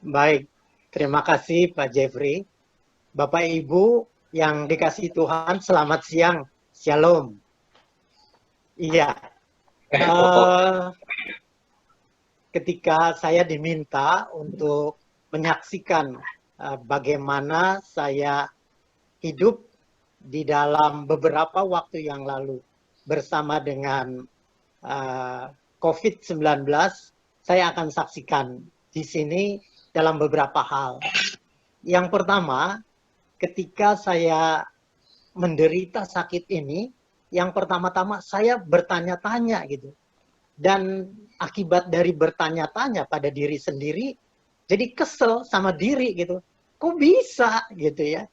Baik, terima kasih Pak Jeffrey. Bapak Ibu yang dikasihi Tuhan, selamat siang. Shalom. Iya, eh, ketika saya diminta untuk menyaksikan bagaimana saya hidup di dalam beberapa waktu yang lalu bersama dengan uh, COVID-19, saya akan saksikan di sini dalam beberapa hal. Yang pertama, ketika saya menderita sakit ini, yang pertama-tama saya bertanya-tanya gitu. Dan akibat dari bertanya-tanya pada diri sendiri, jadi kesel sama diri gitu. Kok bisa gitu ya?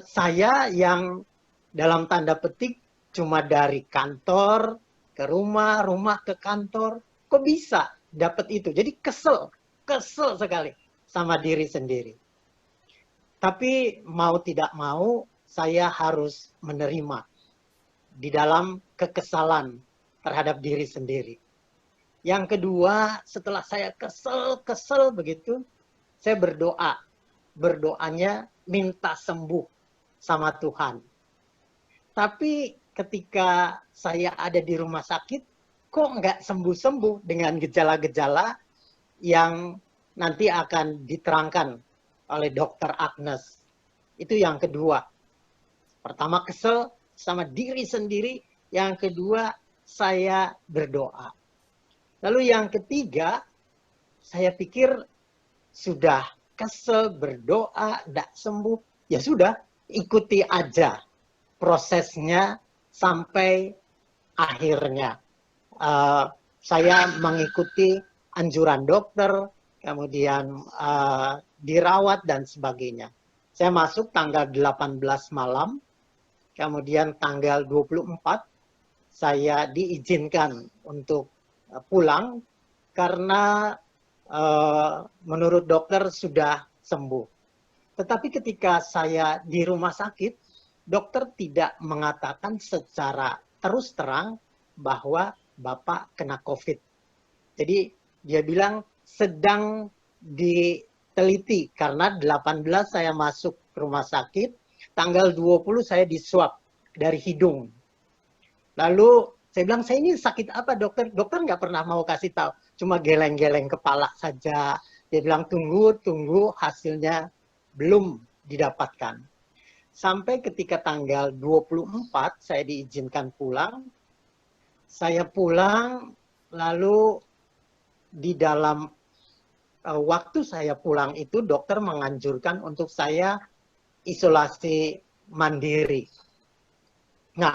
Saya yang dalam tanda petik cuma dari kantor ke rumah, rumah ke kantor, kok bisa dapat itu? Jadi kesel sekali sama diri sendiri. Tapi mau tidak mau, saya harus menerima di dalam kekesalan terhadap diri sendiri. Yang kedua, setelah saya kesel begitu, saya berdoa. Berdoanya minta sembuh sama Tuhan. Tapi ketika saya ada di rumah sakit, kok nggak sembuh-sembuh dengan gejala-gejala yang nanti akan diterangkan oleh Dokter Agnes. Itu yang kedua. Pertama kesel sama diri sendiri, yang kedua saya berdoa. Lalu yang ketiga, saya pikir sudah kesel, berdoa, tidak sembuh, ya sudah, ikuti aja prosesnya sampai akhirnya. Saya mengikuti anjuran dokter, kemudian dirawat dan sebagainya. Saya masuk tanggal 18 malam, kemudian tanggal 24 saya diizinkan untuk pulang karena menurut dokter sudah sembuh. Tetapi ketika saya di rumah sakit, dokter tidak mengatakan secara terus terang bahwa Bapak kena COVID. Jadi dia bilang sedang diteliti karena 18 saya masuk rumah sakit, tanggal 20 saya diswab dari hidung. Lalu saya bilang, saya ini sakit apa dokter? Dokter nggak pernah mau kasih tahu, cuma geleng-geleng kepala saja. Dia bilang tunggu hasilnya belum didapatkan. Sampai ketika tanggal 24 saya diizinkan pulang. Saya pulang, lalu di dalam waktu saya pulang itu dokter menganjurkan untuk saya isolasi mandiri. Nah,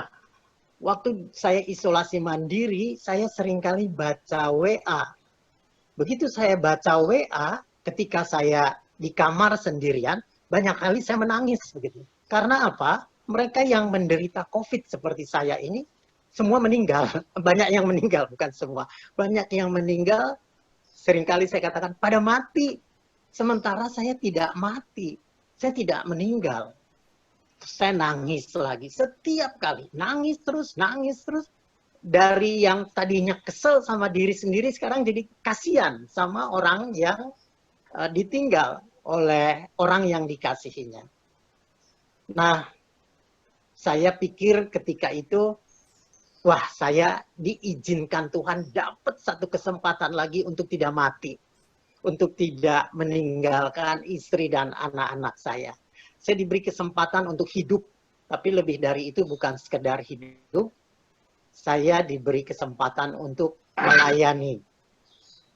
waktu saya isolasi mandiri, saya seringkali baca WA. Begitu saya baca WA, ketika saya di kamar sendirian, banyak kali saya menangis begitu. Karena apa? Mereka yang menderita COVID seperti saya ini, semua meninggal. Banyak yang meninggal, bukan semua. Banyak yang meninggal, seringkali saya katakan, pada mati. Sementara saya tidak mati. Saya tidak meninggal. Saya nangis lagi. Setiap kali. Nangis terus. Dari yang tadinya kesel sama diri sendiri, sekarang jadi kasihan sama orang yang ditinggal oleh orang yang dikasihinya. Nah, saya pikir ketika itu, wah, saya diizinkan Tuhan dapat satu kesempatan lagi untuk tidak mati. Untuk tidak meninggalkan istri dan anak-anak saya. Saya diberi kesempatan untuk hidup, tapi lebih dari itu bukan sekedar hidup, saya diberi kesempatan untuk melayani.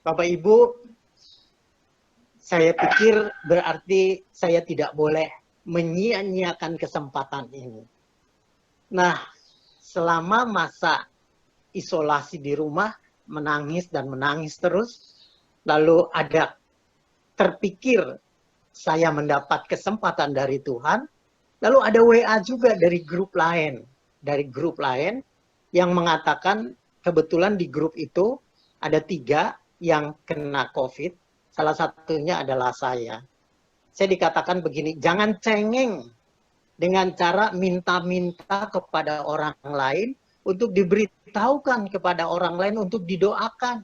Bapak Ibu, saya pikir berarti saya tidak boleh menyia-nyiakan kesempatan ini. Nah, selama masa isolasi di rumah, menangis terus, lalu ada terpikir saya mendapat kesempatan dari Tuhan, lalu ada WA juga dari grup lain, yang mengatakan kebetulan di grup itu ada 3 yang kena COVID, salah satunya adalah saya. Saya dikatakan begini, jangan cengeng dengan cara minta-minta kepada orang lain untuk diberitahukan kepada orang lain untuk didoakan.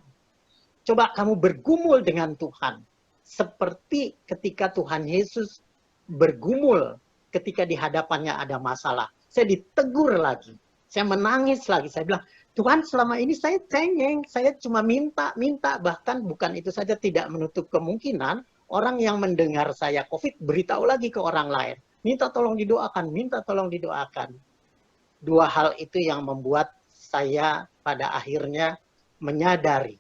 Coba kamu bergumul dengan Tuhan. seperti ketika Tuhan Yesus bergumul ketika di hadapannya ada masalah. Saya ditegur lagi, saya menangis lagi, saya bilang, Tuhan selama ini saya cengeng, saya cuma minta, bahkan bukan itu saja, tidak menutup kemungkinan orang yang mendengar saya COVID beritahu lagi ke orang lain. Minta tolong didoakan, minta tolong didoakan. Dua hal itu yang membuat saya pada akhirnya menyadari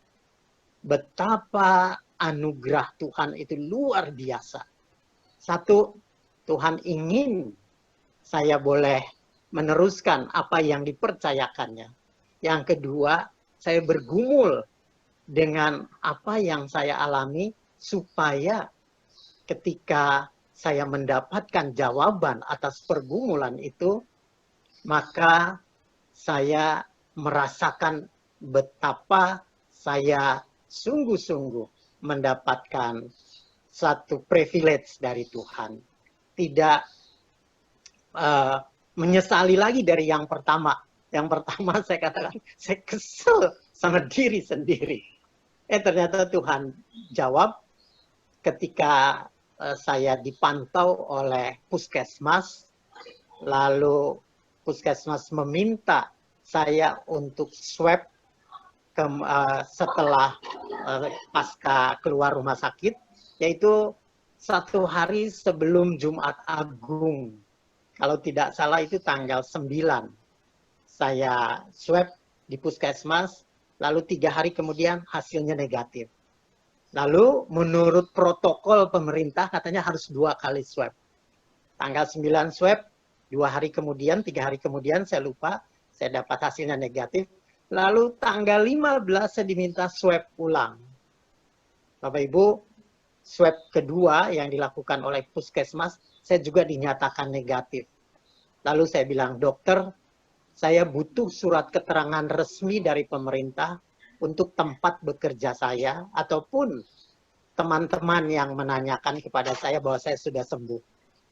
betapa anugerah Tuhan itu luar biasa. Satu, Tuhan ingin saya boleh meneruskan apa yang dipercayakannya. Yang kedua, saya bergumul dengan apa yang saya alami supaya ketika saya mendapatkan jawaban atas pergumulan itu, maka saya merasakan betapa saya sungguh-sungguh mendapatkan satu privilege dari Tuhan. Tidak menyesali lagi dari yang pertama. Yang pertama saya katakan, saya kesel sama diri sendiri. Ternyata Tuhan jawab ketika saya dipantau oleh puskesmas, lalu puskesmas meminta saya untuk swab setelah pasca keluar rumah sakit, yaitu 1 hari sebelum Jumat Agung. Kalau tidak salah itu tanggal 9. Saya swab di puskesmas, lalu 3 hari kemudian hasilnya negatif. Lalu menurut protokol pemerintah katanya harus 2 kali swab. Tanggal 9 swab, 2 hari kemudian, 3 hari kemudian saya lupa, saya dapat hasilnya negatif. Lalu tanggal 15 saya diminta swab ulang. Bapak Ibu, swab kedua yang dilakukan oleh puskesmas, saya juga dinyatakan negatif. Lalu saya bilang, dokter, saya butuh surat keterangan resmi dari pemerintah untuk tempat bekerja saya, ataupun teman-teman yang menanyakan kepada saya bahwa saya sudah sembuh.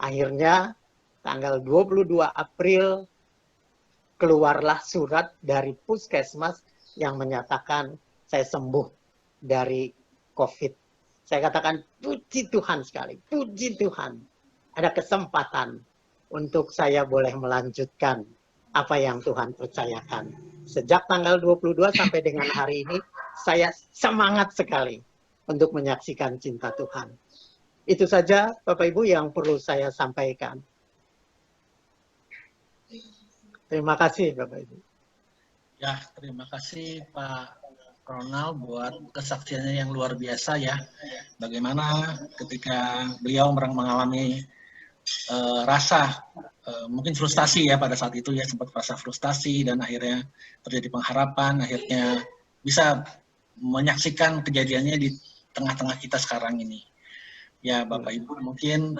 Akhirnya, tanggal 22 April, keluarlah surat dari puskesmas yang menyatakan saya sembuh dari COVID. Saya katakan, puji Tuhan sekali, puji Tuhan. Ada kesempatan untuk saya boleh melanjutkan apa yang Tuhan percayakan. Sejak tanggal 22 sampai dengan hari ini, saya semangat sekali untuk menyaksikan cinta Tuhan. Itu saja Bapak Ibu yang perlu saya sampaikan. Terima kasih Bapak Ibu. Ya, terima kasih Pak Ronald buat kesaksiannya yang luar biasa ya. Bagaimana ketika beliau mengalami rasa mungkin frustasi ya pada saat itu ya, sempat rasa frustasi dan akhirnya terjadi pengharapan, akhirnya bisa menyaksikan kejadiannya di tengah-tengah kita sekarang ini. Ya Bapak Ibu, mungkin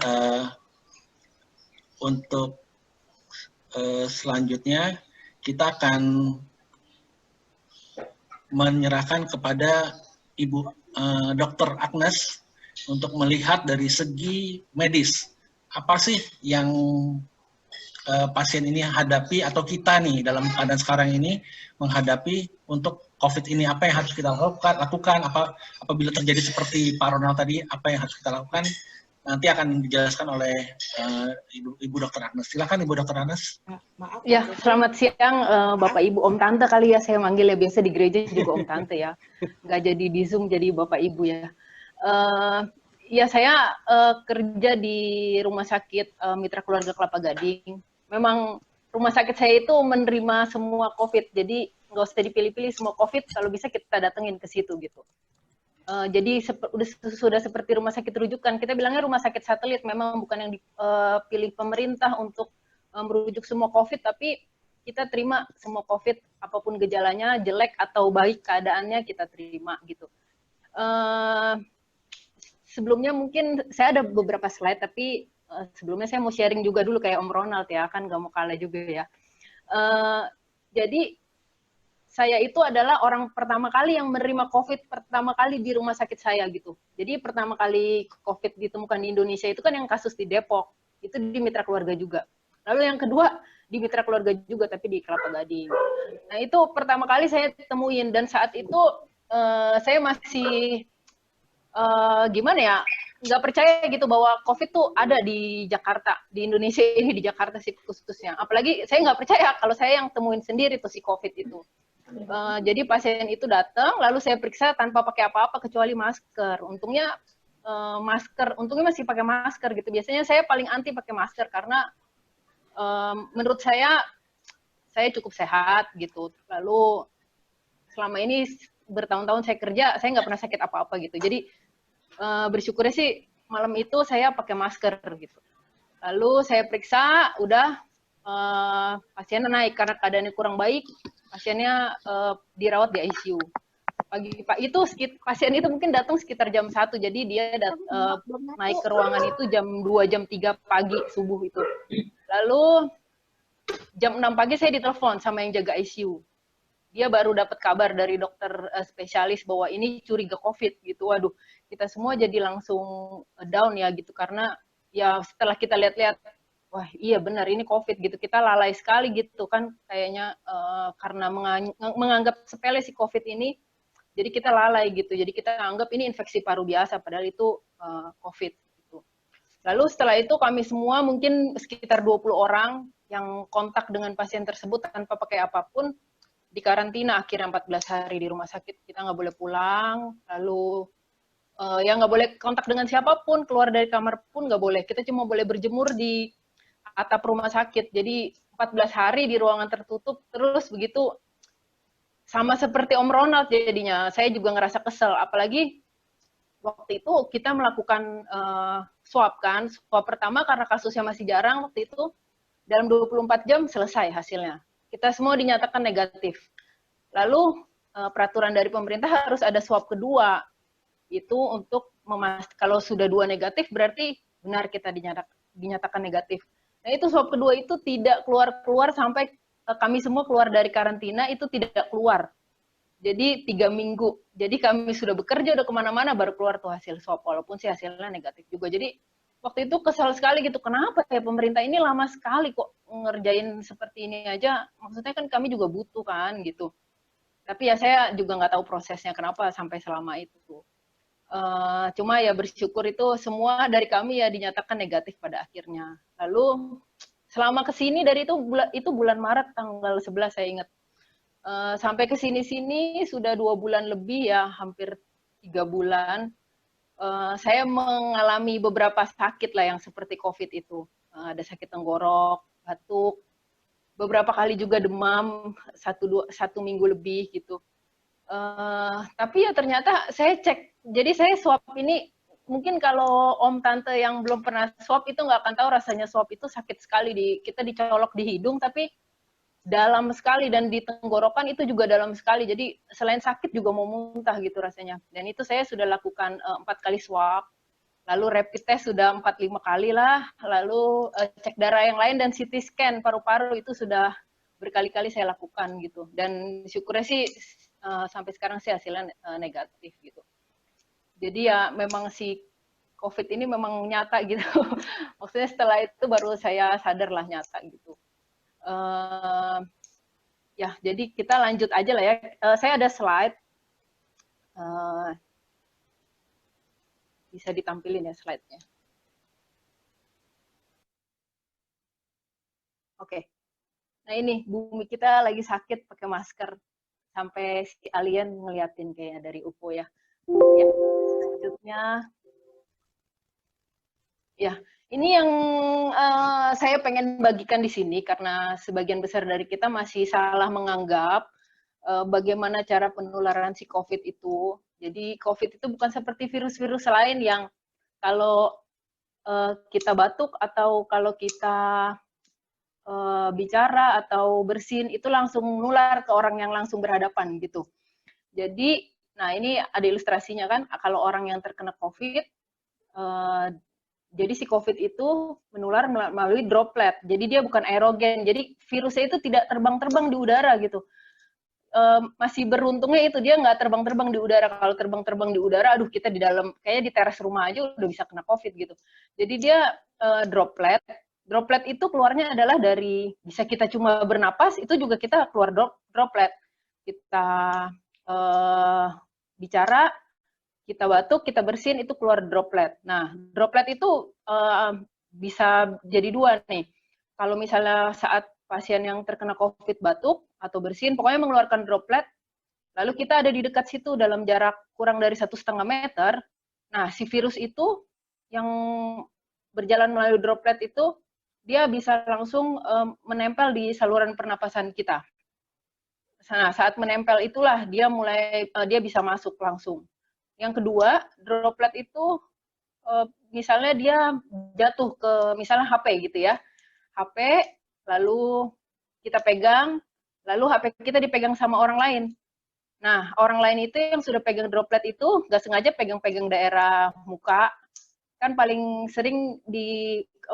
untuk selanjutnya kita akan menyerahkan kepada Ibu Dr. Agnes untuk melihat dari segi medis, apa sih yang pasien ini hadapi atau kita nih dalam keadaan sekarang ini menghadapi untuk COVID ini, apa yang harus kita lakukan apabila terjadi seperti Pak Ronald tadi, apa yang harus kita lakukan, nanti akan dijelaskan oleh Ibu Dr. Agnes. Silakan Ibu Dr. Agnes. Maaf. Ya, selamat siang Bapak Ibu, Om Tante kali ya saya manggil ya, biasa di gereja juga Om Tante ya, nggak jadi di Zoom jadi Bapak Ibu ya. Ya saya kerja di Rumah Sakit Mitra Keluarga Kelapa Gading. Memang rumah sakit saya itu menerima semua COVID, jadi nggak usah dipilih-pilih, semua COVID kalau bisa kita datengin ke situ gitu. Jadi sudah seperti rumah sakit rujukan, kita bilangnya rumah sakit satelit, memang bukan yang dipilih pemerintah untuk merujuk semua COVID, tapi kita terima semua COVID, apapun gejalanya, jelek atau baik keadaannya kita terima gitu. Sebelumnya mungkin saya ada beberapa slide, tapi sebelumnya saya mau sharing juga dulu kayak Om Ronald ya, kan nggak mau kalah juga ya. Jadi saya itu adalah orang pertama kali yang menerima COVID pertama kali di rumah sakit saya gitu. Jadi pertama kali COVID ditemukan di Indonesia itu kan yang kasus di Depok, itu di Mitra Keluarga juga. Lalu yang kedua di Mitra Keluarga juga, tapi di Kelapa Gading. Nah itu pertama kali saya temuin, dan saat itu saya masih gimana ya, nggak percaya gitu bahwa COVID tuh ada di Jakarta, di Indonesia ini, di Jakarta sih khususnya. Apalagi saya nggak percaya kalau saya yang temuin sendiri tuh si COVID itu. Jadi pasien itu datang, lalu saya periksa tanpa pakai apa-apa kecuali masker. Untungnya untungnya masih pakai masker gitu. Biasanya saya paling anti pakai masker karena menurut saya cukup sehat gitu. Lalu selama ini bertahun-tahun saya kerja, saya nggak pernah sakit apa-apa gitu. Jadi bersyukurnya sih malam itu saya pakai masker gitu. Lalu saya periksa, udah pasiennya naik karena keadaannya kurang baik, pasiennya dirawat di ICU. Itu pasien itu mungkin datang sekitar jam 1, jadi dia naik ke ruangan itu jam 2, jam 3 pagi subuh itu. Lalu jam 6 pagi saya ditelepon sama yang jaga ICU. Dia baru dapat kabar dari dokter spesialis bahwa ini curiga COVID gitu. Waduh, kita semua jadi langsung down ya gitu, karena ya setelah kita lihat-lihat, wah iya benar ini COVID gitu, kita lalai sekali gitu kan kayaknya karena menganggap sepele si COVID ini, jadi kita lalai gitu, jadi kita anggap ini infeksi paru biasa, padahal itu COVID gitu. Lalu setelah itu kami semua mungkin sekitar 20 orang yang kontak dengan pasien tersebut tanpa pakai apapun, di karantina akhirnya 14 hari di rumah sakit. Kita nggak boleh pulang, lalu ya nggak boleh kontak dengan siapapun, keluar dari kamar pun nggak boleh. Kita cuma boleh berjemur di atap rumah sakit. Jadi 14 hari di ruangan tertutup, terus begitu sama seperti Om Ronald jadinya. Saya juga ngerasa kesel, apalagi waktu itu kita melakukan swab kan. Swab pertama karena kasusnya masih jarang waktu itu, dalam 24 jam selesai hasilnya. Kita semua dinyatakan negatif. Lalu peraturan dari pemerintah harus ada swab kedua. Itu untuk memastikan kalau sudah 2 negatif berarti benar kita dinyatakan negatif. Nah itu swab kedua itu tidak keluar sampai kami semua keluar dari karantina, itu tidak keluar. Jadi 3 minggu. Jadi kami sudah bekerja, udah kemana-mana baru keluar tuh hasil swab, walaupun sih hasilnya negatif juga. Jadi waktu itu kesal sekali gitu, kenapa ya pemerintah ini lama sekali kok ngerjain seperti ini aja, maksudnya kan kami juga butuh kan gitu. Tapi ya saya juga nggak tahu prosesnya kenapa sampai selama itu. Cuma ya bersyukur itu semua dari kami ya dinyatakan negatif pada akhirnya. Lalu selama kesini dari itu bulan Maret tanggal 11 saya ingat. Sampai kesini-sini sudah 2 bulan lebih ya, hampir 3 bulan. Saya mengalami beberapa sakit lah yang seperti COVID itu. Ada sakit tenggorok, batuk, beberapa kali juga demam, 1 minggu lebih gitu. Tapi ya ternyata saya cek, jadi saya swab ini, mungkin kalau om tante yang belum pernah swab itu nggak akan tahu rasanya swab itu sakit sekali, kita dicolok di hidung tapi dalam sekali, dan di tenggorokan itu juga dalam sekali, jadi selain sakit juga mau muntah gitu rasanya. Dan itu saya sudah lakukan 4 kali swab, lalu rapid test sudah 4-5 kali lah, lalu cek darah yang lain dan CT scan paru-paru itu sudah berkali-kali saya lakukan gitu. Dan syukurnya sih sampai sekarang sih hasilnya negatif gitu. Jadi ya memang si COVID ini memang nyata gitu. Maksudnya setelah itu baru saya sadar lah nyata gitu. Ya, jadi kita lanjut aja lah ya. Saya ada slide. Bisa ditampilin ya slide-nya. Oke. Nah ini, bumi kita lagi sakit pakai masker. Sampai si alien ngeliatin kayaknya dari UFO ya. Ya, selanjutnya. Ya, ini yang saya pengen bagikan di sini karena sebagian besar dari kita masih salah menganggap bagaimana cara penularan si COVID itu. Jadi COVID itu bukan seperti virus-virus lain yang kalau kita batuk atau kalau kita bicara atau bersin itu langsung nular ke orang yang langsung berhadapan gitu. Jadi, nah ini ada ilustrasinya kan, kalau orang yang terkena COVID, jadi si COVID itu menular melalui droplet. Jadi dia bukan aerogen. Jadi virusnya itu tidak terbang-terbang di udara gitu. Masih beruntungnya itu dia nggak terbang-terbang di udara. Kalau terbang-terbang di udara, aduh kita di dalam, kayaknya di teras rumah aja udah bisa kena COVID gitu. Jadi dia droplet. Droplet itu keluarnya adalah dari, bisa kita cuma bernapas, itu juga kita keluar droplet. Kita bicara, kita batuk, kita bersin, itu keluar droplet. Nah, droplet itu bisa jadi dua nih. Kalau misalnya saat pasien yang terkena COVID batuk atau bersin, pokoknya mengeluarkan droplet, lalu kita ada di dekat situ dalam jarak kurang dari 1,5 meter, nah si virus itu yang berjalan melalui droplet itu, dia bisa langsung menempel di saluran pernapasan kita. Nah, saat menempel itulah dia bisa masuk langsung. Yang kedua, droplet itu misalnya dia jatuh ke misalnya HP gitu ya. HP, lalu kita pegang, lalu HP kita dipegang sama orang lain. Nah, orang lain itu yang sudah pegang droplet itu nggak sengaja pegang-pegang daerah muka, kan paling sering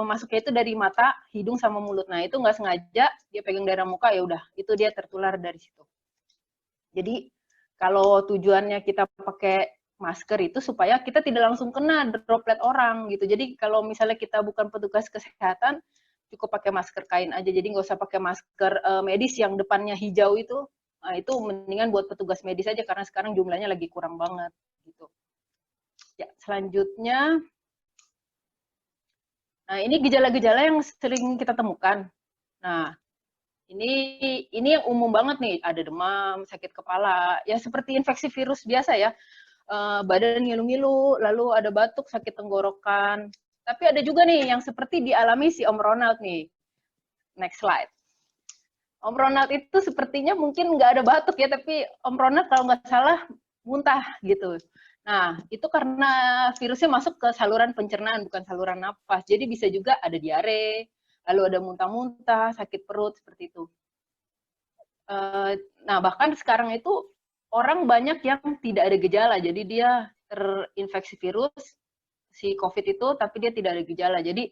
masuknya itu dari mata, hidung sama mulut. Nah, itu nggak sengaja dia pegang daerah muka, ya udah, itu dia tertular dari situ. Jadi kalau tujuannya kita pakai masker itu supaya kita tidak langsung kena droplet orang gitu. Jadi kalau misalnya kita bukan petugas kesehatan, cukup pakai masker kain aja. Jadi nggak usah pakai masker medis yang depannya hijau itu. Nah, itu mendingan buat petugas medis aja karena sekarang jumlahnya lagi kurang banget gitu. Ya, selanjutnya, nah ini gejala-gejala yang sering kita temukan. Nah, ini yang umum banget nih, ada demam, sakit kepala, ya seperti infeksi virus biasa ya, badan ngilu-ngilu, lalu ada batuk, sakit tenggorokan. Tapi ada juga nih yang seperti dialami si Om Ronald nih. Next slide. Om Ronald itu sepertinya mungkin nggak ada batuk ya, tapi Om Ronald kalau nggak salah muntah gitu. Nah, itu karena virusnya masuk ke saluran pencernaan, bukan saluran napas. Jadi bisa juga ada diare, lalu ada muntah-muntah, sakit perut, seperti itu. Nah, bahkan sekarang itu orang banyak yang tidak ada gejala, jadi dia terinfeksi virus, si COVID itu, tapi dia tidak ada gejala. Jadi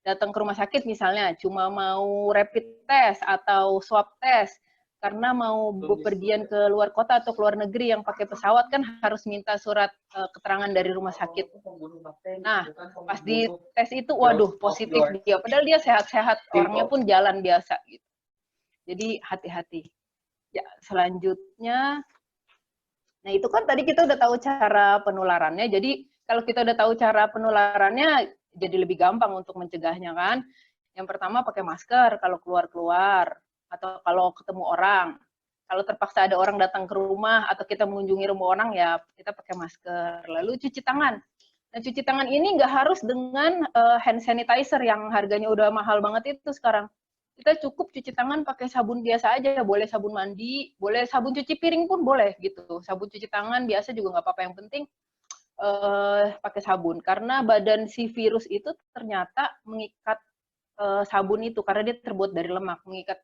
datang ke rumah sakit misalnya cuma mau rapid test atau swab test karena mau bepergian ke luar kota atau ke luar negeri yang pakai pesawat kan harus minta surat keterangan dari rumah sakit. Nah, pas di tes itu waduh positif dia, padahal dia sehat-sehat, orangnya pun jalan biasa gitu. Jadi hati-hati. Ya, selanjutnya, nah itu kan tadi kita udah tahu cara penularannya, jadi kalau kita udah tahu cara penularannya, jadi lebih gampang untuk mencegahnya kan. Yang pertama pakai masker kalau keluar-keluar atau kalau ketemu orang. Kalau terpaksa ada orang datang ke rumah atau kita mengunjungi rumah orang ya kita pakai masker. Lalu cuci tangan. Nah cuci tangan ini nggak harus dengan hand sanitizer yang harganya udah mahal banget itu sekarang. Kita cukup cuci tangan pakai sabun biasa aja, boleh sabun mandi, boleh sabun cuci piring pun boleh gitu. Sabun cuci tangan biasa juga nggak apa-apa, yang penting pakai sabun karena badan si virus itu ternyata mengikat sabun itu karena dia terbuat dari lemak, mengikat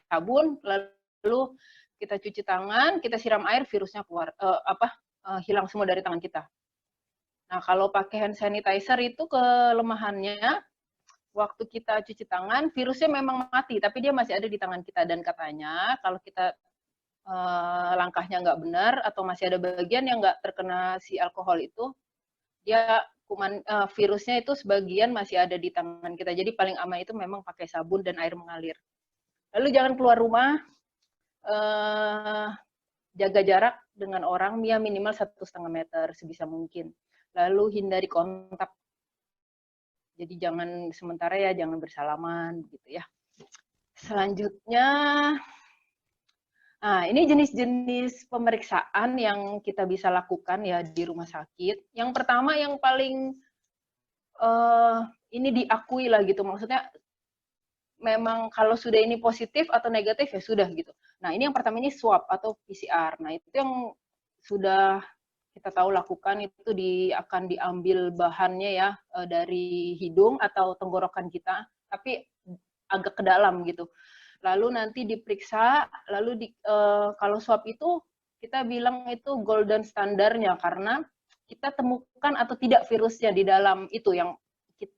sabun, lalu kita cuci tangan, kita siram air, virusnya keluar hilang semua dari tangan kita. Nah kalau pakai hand sanitizer itu kelemahannya waktu kita cuci tangan virusnya memang mati tapi dia masih ada di tangan kita, dan katanya kalau kita langkahnya nggak benar atau masih ada bagian yang nggak terkena si alkohol itu, dia virusnya itu sebagian masih ada di tangan kita. Jadi paling aman itu memang pakai sabun dan air mengalir. Lalu jangan keluar rumah, jaga jarak dengan orang ya minimal 1,5 meter sebisa mungkin. Lalu hindari kontak. Jadi jangan sementara ya jangan bersalaman gitu ya. Selanjutnya, nah, ini jenis-jenis pemeriksaan yang kita bisa lakukan ya di rumah sakit. Yang pertama yang paling ini diakui lah gitu, maksudnya memang kalau sudah ini positif atau negatif ya sudah gitu. Nah ini yang pertama ini swab atau PCR. Nah itu yang sudah kita tahu lakukan itu akan diambil bahannya ya dari hidung atau tenggorokan kita, tapi agak ke dalam gitu. Lalu nanti diperiksa, lalu kalau swab itu kita bilang itu golden standarnya karena kita temukan atau tidak virusnya di dalam itu yang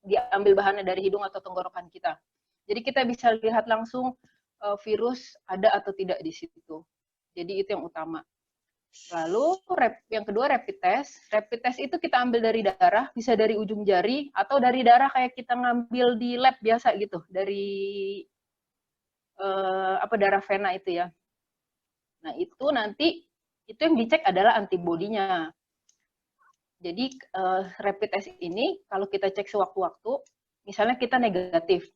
diambil bahannya dari hidung atau tenggorokan kita. Jadi kita bisa lihat langsung virus ada atau tidak di situ. Jadi itu yang utama. Lalu yang kedua rapid test. Rapid test itu kita ambil dari darah, bisa dari ujung jari atau dari darah kayak kita ngambil di lab biasa gitu, dari darah vena itu ya. Nah itu nanti itu yang dicek adalah antibodinya. Jadi rapid test ini kalau kita cek sewaktu-waktu, misalnya kita negatif,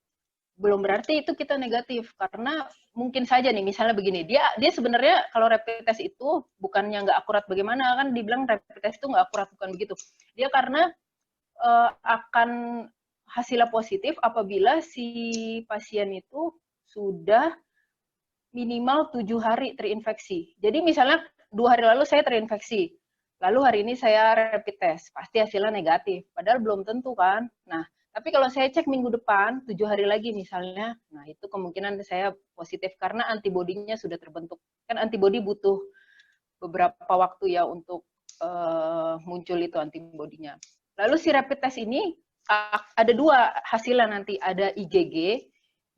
belum berarti itu kita negatif, karena mungkin saja nih misalnya begini, dia sebenarnya kalau rapid test itu bukannya nggak akurat, bagaimana kan dibilang rapid test itu nggak akurat, bukan begitu. Dia karena akan hasilnya positif apabila si pasien itu sudah minimal 7 hari terinfeksi. Jadi misalnya 2 hari lalu saya terinfeksi, lalu hari ini saya rapid test, pasti hasilnya negatif. Padahal belum tentu kan. Nah, tapi kalau saya cek minggu depan, 7 hari lagi misalnya, nah itu kemungkinan saya positif karena antibodinya sudah terbentuk. Kan antibodi butuh beberapa waktu ya untuk muncul itu antibodinya. Lalu si rapid test ini ada 2 hasilnya nanti, ada IgG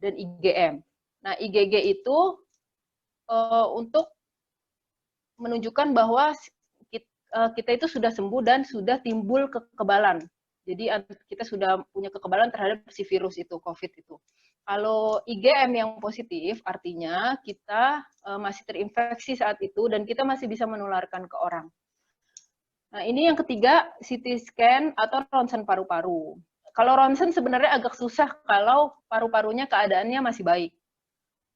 dan IgM. Nah, IgG itu untuk menunjukkan bahwa kita itu sudah sembuh dan sudah timbul kekebalan. Jadi kita sudah punya kekebalan terhadap si virus itu, COVID itu. Kalau IgM yang positif, artinya kita masih terinfeksi saat itu dan kita masih bisa menularkan ke orang. Nah, ini yang ketiga, CT scan atau ronsen paru-paru. Kalau ronsen sebenarnya agak susah kalau paru-parunya keadaannya masih baik.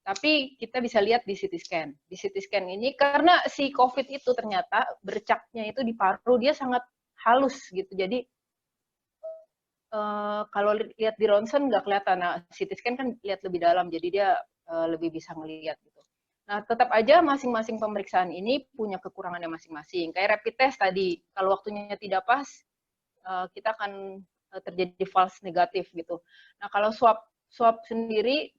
Tapi kita bisa lihat di CT scan. Di CT scan ini, karena si COVID itu ternyata bercaknya itu di paru, dia sangat halus gitu. Jadi, kalau lihat di ronsen nggak kelihatan. Nah, CT scan kan lihat lebih dalam, jadi dia lebih bisa ngelihat gitu. Nah, tetap aja masing-masing pemeriksaan ini punya kekurangannya masing-masing. Kayak rapid test tadi, kalau waktunya tidak pas, kita akan terjadi false negatif gitu. Nah, kalau swab sendiri,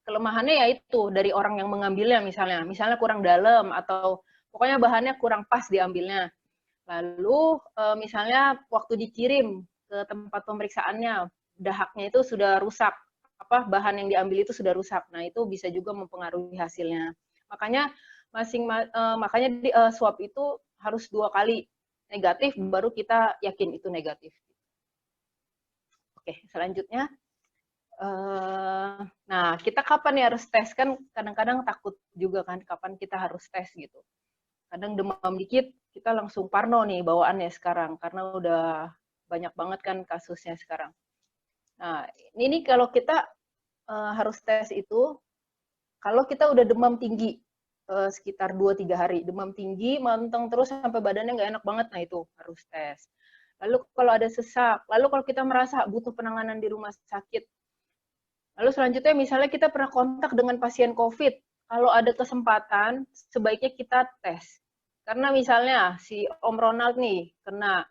kelemahannya yaitu dari orang yang mengambilnya misalnya kurang dalam atau pokoknya bahannya kurang pas diambilnya. Lalu misalnya waktu dikirim ke tempat pemeriksaannya, dahaknya itu sudah rusak, bahan yang diambil itu sudah rusak. Nah, itu bisa juga mempengaruhi hasilnya. Makanya swab itu harus 2 kali negatif baru kita yakin itu negatif. Oke, selanjutnya. Nah, kita kapan nih harus tes? Kan kadang-kadang takut juga kan kapan kita harus tes gitu. Kadang demam dikit, kita langsung parno nih bawaannya sekarang, karena udah banyak banget kan kasusnya sekarang. Nah, ini kalau kita harus tes itu, kalau kita udah demam tinggi, sekitar 2-3 hari, demam tinggi, manteng terus sampai badannya nggak enak banget, nah itu harus tes. Lalu kalau ada sesak, lalu kalau kita merasa butuh penanganan di rumah sakit, lalu selanjutnya misalnya kita pernah kontak dengan pasien COVID, kalau ada kesempatan, sebaiknya kita tes. Karena misalnya si Om Ronald nih kena,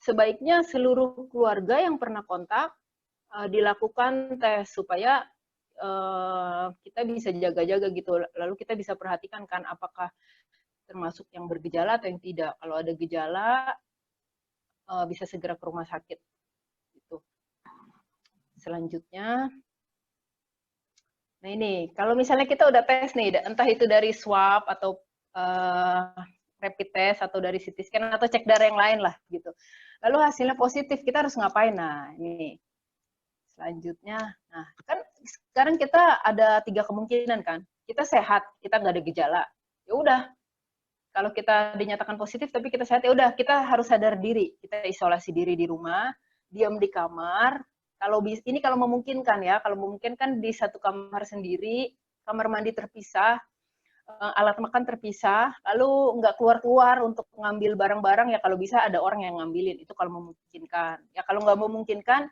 sebaiknya seluruh keluarga yang pernah kontak dilakukan tes supaya kita bisa jaga-jaga gitu. Lalu kita bisa perhatikan kan apakah termasuk yang bergejala atau yang tidak. Kalau ada gejala bisa segera ke rumah sakit. Gitu. Selanjutnya, nah ini kalau misalnya kita udah tes nih, entah itu dari swab atau rapid test atau dari CT scan atau cek darah yang lain lah gitu. Lalu hasilnya positif, kita harus ngapain? Nah ini selanjutnya, nah kan sekarang kita ada 3 kemungkinan kan. Kita sehat, kita nggak ada gejala. Ya udah, kalau kita dinyatakan positif tapi kita sehat, ya udah kita harus sadar diri. Kita isolasi diri di rumah, diam di kamar. Ini kalau memungkinkan ya, kalau memungkinkan di satu kamar sendiri, kamar mandi terpisah, alat makan terpisah, lalu nggak keluar-keluar untuk mengambil barang-barang, ya kalau bisa ada orang yang ngambilin, itu kalau memungkinkan. Ya kalau nggak memungkinkan,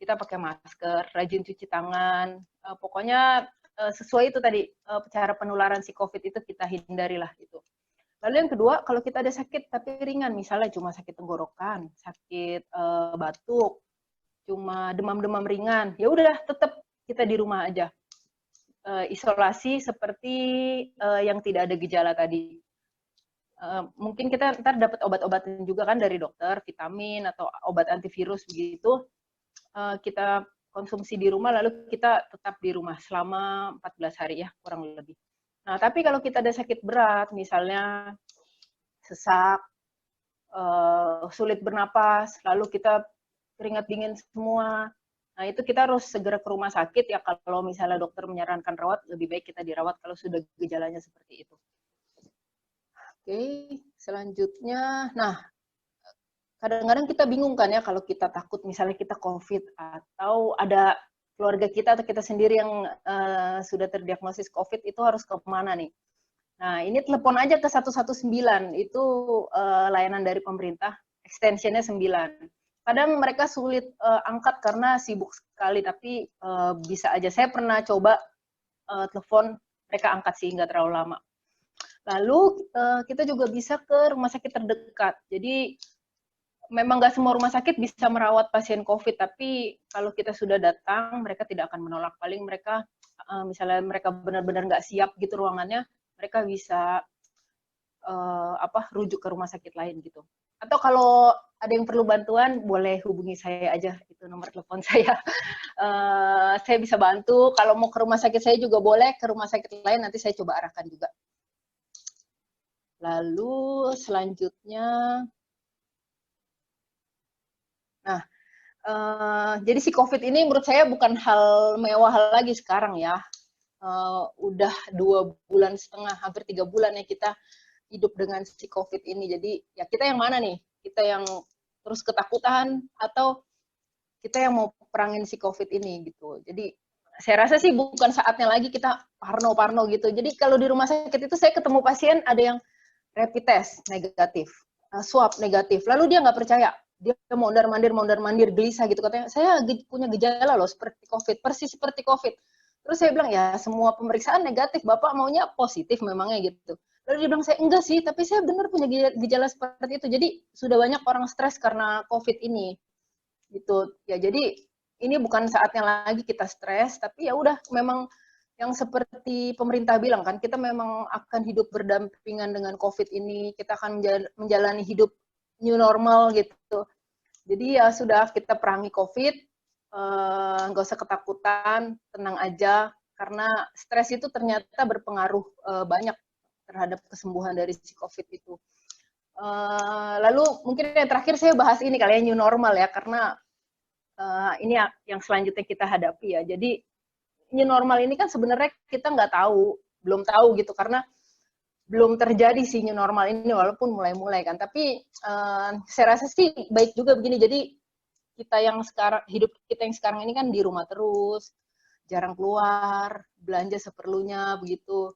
kita pakai masker, rajin cuci tangan, pokoknya sesuai itu tadi, cara penularan si COVID itu kita hindarilah itu. Lalu yang kedua, kalau kita ada sakit tapi ringan, misalnya cuma sakit tenggorokan, sakit batuk, cuma demam-demam ringan, ya udah tetap kita di rumah aja. Isolasi seperti yang tidak ada gejala tadi. Mungkin kita ntar dapat obat-obatan juga kan dari dokter, vitamin atau obat antivirus begitu. Kita konsumsi di rumah, lalu kita tetap di rumah selama 14 hari ya, kurang lebih. Nah, tapi kalau kita ada sakit berat, misalnya sesak, sulit bernapas, lalu kita keringat dingin semua, nah itu kita harus segera ke rumah sakit ya, kalau misalnya dokter menyarankan rawat, lebih baik kita dirawat kalau sudah gejalanya seperti itu. Oke, selanjutnya, nah kadang-kadang kita bingung kan ya kalau kita takut misalnya kita COVID atau ada keluarga kita atau kita sendiri yang sudah terdiagnosis COVID itu harus ke mana nih? Nah, ini telepon aja ke 119, itu layanan dari pemerintah, extensionnya 9. Kadang mereka sulit angkat karena sibuk sekali, tapi bisa aja. Saya pernah coba telepon, mereka angkat sih, nggak terlalu lama. Lalu kita juga bisa ke rumah sakit terdekat. Jadi memang nggak semua rumah sakit bisa merawat pasien COVID, tapi kalau kita sudah datang, mereka tidak akan menolak. Paling mereka, misalnya mereka benar-benar nggak siap gitu ruangannya, mereka bisa rujuk ke rumah sakit lain gitu. Atau kalau ada yang perlu bantuan, boleh hubungi saya aja, itu nomor telepon saya. Saya bisa bantu. Kalau mau ke rumah sakit saya juga boleh, ke rumah sakit lain nanti saya coba arahkan juga. Lalu selanjutnya, nah, jadi si COVID ini menurut saya bukan hal mewah lagi sekarang ya. Udah 2,5 bulan, hampir 3 bulan ya kita hidup dengan si COVID ini. Jadi ya kita yang mana nih? Kita yang terus ketakutan atau kita yang mau perangin si COVID ini gitu. Jadi saya rasa sih bukan saatnya lagi kita parno-parno gitu. Jadi kalau di rumah sakit itu saya ketemu pasien ada yang rapid test negatif, swab negatif. Lalu dia nggak percaya, dia mondar-mandir gelisah gitu, katanya saya punya gejala loh seperti COVID, persis seperti COVID. Terus saya bilang ya semua pemeriksaan negatif, Bapak maunya positif memangnya gitu. Lalu dia bilang saya enggak sih, tapi saya benar punya gejala seperti itu. Jadi sudah banyak orang stres karena COVID ini gitu. Ya jadi ini bukan saatnya lagi kita stres, tapi ya udah memang yang seperti pemerintah bilang kan, kita memang akan hidup berdampingan dengan COVID ini, kita akan menjalani hidup new normal gitu. Jadi ya sudah, kita perangi COVID, nggak usah ketakutan, tenang aja, karena stres itu ternyata berpengaruh banyak terhadap kesembuhan dari si COVID itu. Lalu mungkin yang terakhir saya bahas ini kali ya, new normal ya, karena ini yang selanjutnya kita hadapi ya. Jadi new normal ini kan sebenarnya kita nggak tahu, belum tahu gitu, karena belum terjadi sih new normal ini, walaupun mulai-mulai kan. Tapi saya rasa sih baik juga begini, jadi kita yang sekarang, hidup kita yang sekarang ini kan di rumah terus, jarang keluar, belanja seperlunya, begitu.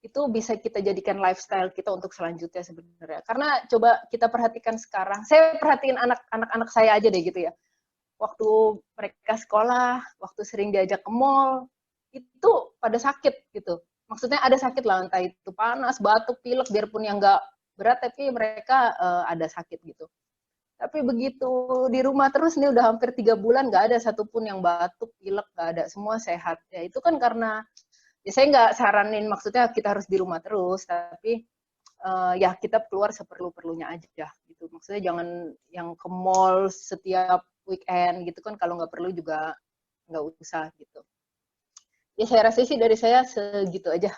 Itu bisa kita jadikan lifestyle kita untuk selanjutnya sebenarnya. Karena coba kita perhatikan sekarang, saya perhatiin anak-anak saya aja deh gitu ya. Waktu mereka sekolah, waktu sering diajak ke mall, itu pada sakit gitu. Maksudnya ada sakit lah, entah itu panas, batuk, pilek, biarpun yang nggak berat, tapi mereka ada sakit gitu. Tapi begitu di rumah terus nih udah hampir 3 bulan, nggak ada satupun yang batuk, pilek, nggak ada, semua sehat. Ya itu kan karena, ya saya nggak saranin maksudnya kita harus di rumah terus, tapi ya kita keluar seperlu-perlunya aja gitu. Maksudnya jangan yang ke mall setiap weekend gitu kan, kalau nggak perlu juga nggak usah gitu. Ya saya rasa sih dari saya segitu aja.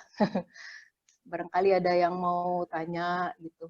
Barangkali ada yang mau tanya gitu.